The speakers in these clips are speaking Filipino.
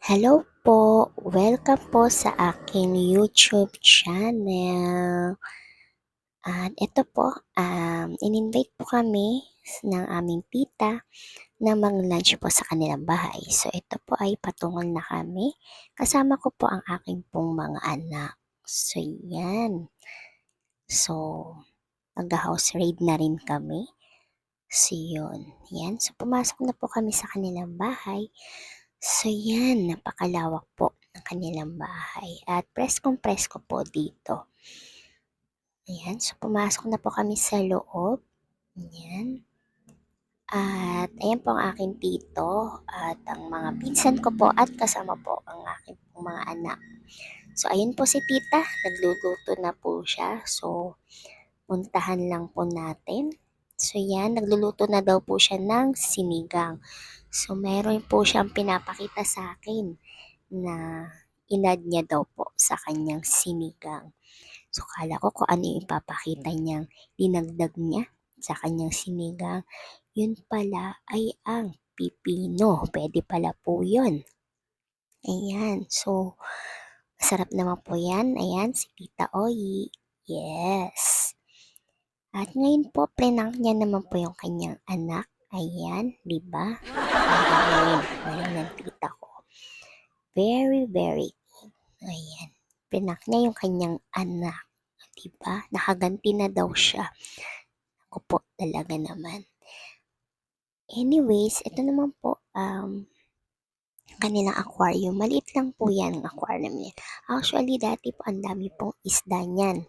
Hello po, welcome po sa aking YouTube channel. At ito po, in-invite po kami ng aming tita na mag-lunch po sa kanilang bahay. So ito po ay patungon na kami. Kasama ko po ang aking pong mga anak. So yan. So mag-house raid na rin kami. So yun. Yan. So pumasok na po kami sa kanilang bahay. So yan, napakalawak po ng kanilang bahay. At preskong-presko po dito. Ayan, so pumasok na po kami sa loob. Ayan. At ayan po ang aking tito at ang mga pinsan ko po at kasama po ang aking mga anak. So ayun po si tita, nagluluto na po siya. So puntahan lang po natin. So yan, nagluluto na daw po siya ng sinigang. So meron po siyang pinapakita sa akin na inad niya daw po sa kanyang sinigang. So kala ko kung ano yung ipapakita niyang dinagdag niya sa kanyang sinigang. Yun pala ay ang pipino. Pwede pala po yun. Ayan. So, masarap naman po yan. Ayan, si Tita Oyi. Yes. At ngayon po, prank niya naman po yung kanyang anak. Ayan, di ba? Ayan ng tita ko. Very, very good. Ayan. Prank niya yung kanyang anak. Diba? Nakaganti na daw siya. Ako po talaga naman. Anyways, ito naman po, kanilang aquarium. Maliit lang po yan ang aquarium niya. Actually, dati po ang dami pong isda niyan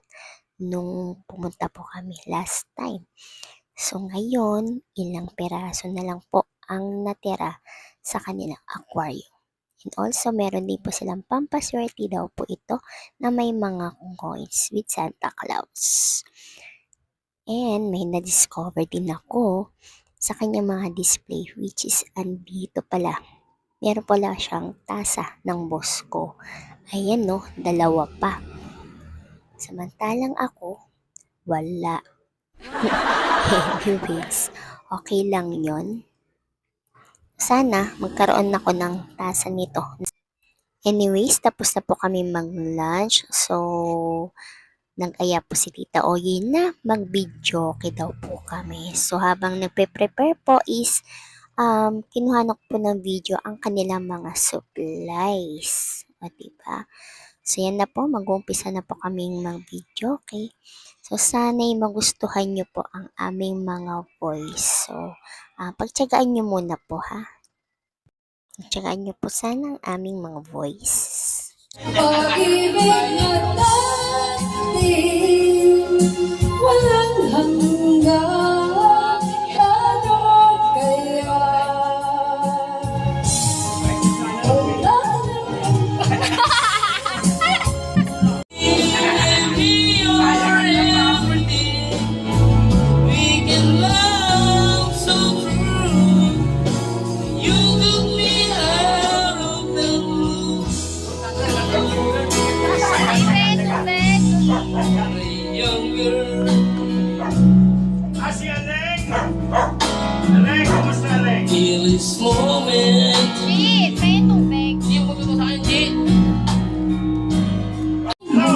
nung pumunta po kami last time. So, ngayon, ilang peraso na lang po ang natira sa kanilang aquarium. And also, meron din po silang pampaswerte daw po ito na may mga coins with Santa Claus. And may na-discover din ako sa kanyang mga display which is andito pala. Meron pala siyang tasa ng boss ko. Ayan no, dalawa pa. Samantalang ako, wala. Anyways, okay lang yon. Sana magkaroon ako ng tasa nito. Anyways, tapos na po kami mag-lunch. So, nag-aya po si Tita Oyi na mag-video daw po kami. So, habang nagpe-prepare po is, kinuha po ng video ang kanilang mga supplies. O, diba? So, yan na po. Mag-uumpisa na po kaming mag-video, okay? So, sana'y magustuhan nyo po ang aming mga voice. So, pagtyagaan nyo muna po, ha? Pagtyagaan nyo po sana ang aming mga voice. Pag-ibig na natin, walang hanggan, ano kaya? Wala we can love so true. You took me out of the blue. Younger. Así, Aleng! Aleng, kumusta, Aleng? Feel this moment. G, may tubig. Hindi mo gusto sa akin, G. Hello!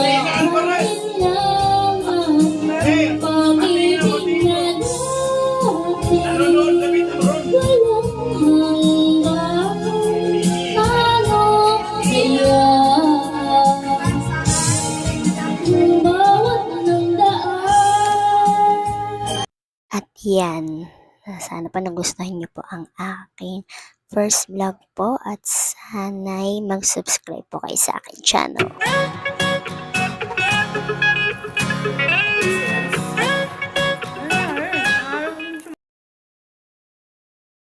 Ikaw pa rin! Hey! Ating na motibo! Nanonood na bito ron! At yan, sana pa nagustuhan nyo po ang aking first vlog po at sana'y mag-subscribe po kayo sa aking channel.